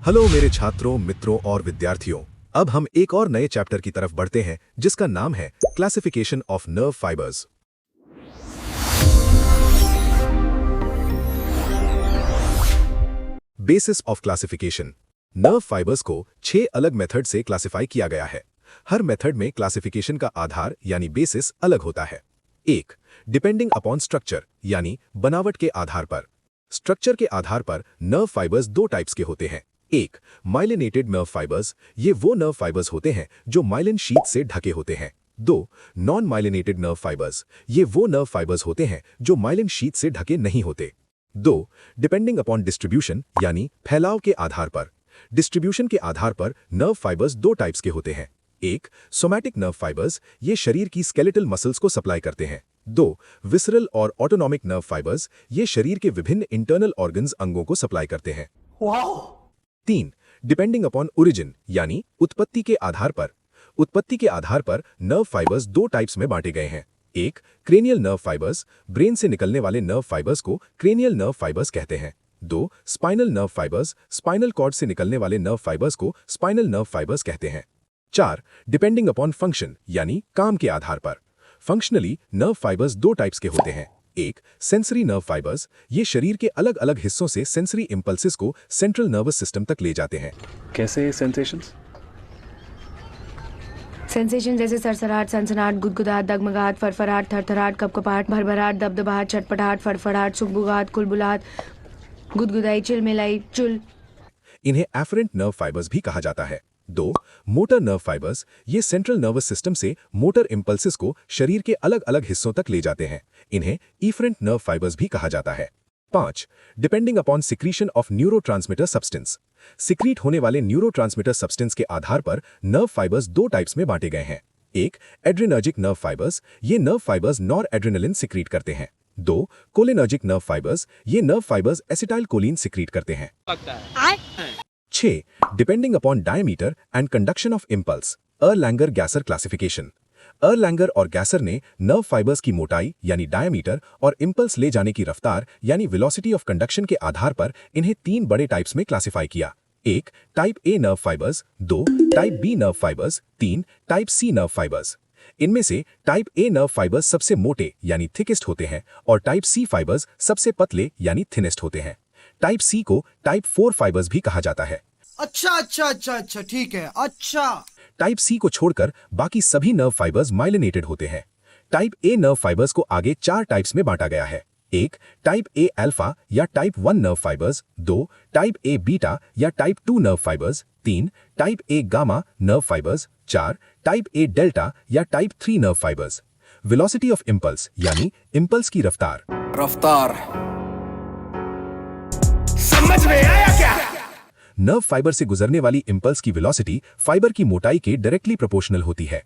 Hello मेरे छात्रों, मित्रों और विद्यार्थियों। अब हम एक और नए चैप्टर की तरफ बढ़ते हैं जिसका नाम है classification of nerve fibres. Basis of classification. Nerve fibres को 6 अलग मेथड से क्लासिफाई किया गया है। हर मेथड में क्लासिफिकेशन का आधार यानी बेसिस अलग होता है। 1. डिपेंडिंग अपॉन स्ट्रक्चर यानी बनावट के आधार पर। स्ट्रक्चर के आधार पर नर्व फाइबर्स दो टाइप्स के होते हैं। 1. माइलिनेटेड नर्व फाइबर्स, ये वो नर्व फाइबर्स होते हैं जो माइलिन शीथ से ढके होते हैं। 2. नॉन माइलिनेटेड नर्व फाइबर्स, ये वो नर्व फाइबर्स होते हैं जो माइलिन शीथ से ढके नहीं होते। 2. डिपेंडिंग अपॉन डिस्ट्रीब्यूशन यानी फैलाव के आधार पर। डिस्ट्रीब्यूशन के आधार पर नर्व फाइबर्स दो टाइप्स के होते हैं। 1. सोमैटिक नर्व फाइबर्स, ये शरीर की स्केलेटल मसल्स को सप्लाई करते हैं। 2. विसरल और ऑटोनॉमिक नर्व फाइबर्स, ये शरीर के विभिन्न इंटरनल ऑर्गन्स अंगों को सप्लाई करते हैं। 3. डिपेंडिंग अपॉन ओरिजिन यानी उत्पत्ति के आधार पर। उत्पत्ति के आधार पर नर्व फाइबर्स दो टाइप्स में बांटे गए हैं। 1. क्रेनियल नर्व फाइबर्स, ब्रेन से निकलने वाले नर्व फाइबर्स को क्रेनियल नर्व फाइबर्स कहते हैं। 2. Spinal nerve fibres, spinal cord से निकलने वाले नर्व फाइबर्स को स्पाइनल नर्व फाइबर्स कहते हैं। 4. डिपेंडिंग अपॉन फंक्शन यानी काम के आधार पर। फंक्शनली नर्व फाइबर्स दो टाइप्स के होते हैं। 1. सेंसरी नर्व फाइबर्स, ये शरीर के अलग अलग हिस्सों से सेंसरी इंपल्सेस को सेंट्रल नर्वस सिस्टम तक ले जाते हैं। कैसे सेंसेशंस? सेंसेशन जैसे सरसराहट, सनसनाहट, गुदगुदाहट, डगमगाहट, फरफराहट, थरथराहट, कपकपाहट, भरभराहट, दबदबाहट, छटपटाहट, फड़फड़ाहट, सुगबुगाहट, कुलबुलाहट, गुदगुदाई, चिलमिलाई, चुल। इन्हें एफरेंट नर्व फाइबर्स भी कहा जाता है। 2. मोटर नर्व फाइबर्स, ये सेंट्रल नर्वस सिस्टम से मोटर इंपल्सेस को शरीर के अलग अलग हिस्सों तक ले जाते हैं। इन्हें इफरेंट नर्व फाइबर्स भी कहा जाता है। 5. Depending upon secretion of neurotransmitter substance. Secrete होने वाले न्यूरोट्रांसमीटर सब्सटेंस के आधार पर नर्व फाइबर्स दो टाइप्स में बांटे गए हैं। 1. एड्रेनर्जिक नर्व फाइबर्स, ये nerve fibres nor adrenaline secrete करते हैं। 2. कोलिनर्जिक नर्व फाइबर्स, ये nerve fibres acetyl choline secrete करते हैं। 6. Depending upon diameter and conduction of impulse, Erlanger Gasser classification. Erlanger और गैसर ने नर्व फाइबर्स की मोटाई यानी डायमीटर और इंपल्स ले जाने की रफ्तार यानी वेलोसिटी ऑफ कंडक्शन के आधार पर इन्हें 3 बड़े टाइप्स में क्लासिफाई किया। 1. Type A nerve fibres, 2. Type B nerve fibres, 3. Type C nerve fibres. इनमें से टाइप ए नर्व फाइबर्स सबसे मोटे यानी थिकेस्ट होते हैं और टाइप सी फाइबर्स सबसे पतले यानी थिनेस्ट होते हैं। टाइप सी को टाइप 4 फाइबर्स भी कहा जाता है। अच्छा, ठीक है। अच्छा, टाइप सी को छोड़कर बाकी सभी नर्व फाइबर्स माइलिनेटेड होते हैं। टाइप ए नर्व फाइबर्स को आगे 4 टाइप्स में बांटा गया है। 1. टाइप ए अल्फा या type 1 nerve fibres, 2. Type A beta या type 2 nerve fibres, 3. Type A gamma nerve fibres, 4. Type A delta या type 3 nerve fibres. Velocity of impulse यानी इंपल्स की रफ्तार। समझ में आया क्या? नर्व फाइबर से गुजरने वाली इंपल्स की वेलोसिटी फाइबर की मोटाई के डायरेक्टली प्रोपोर्शनल होती है।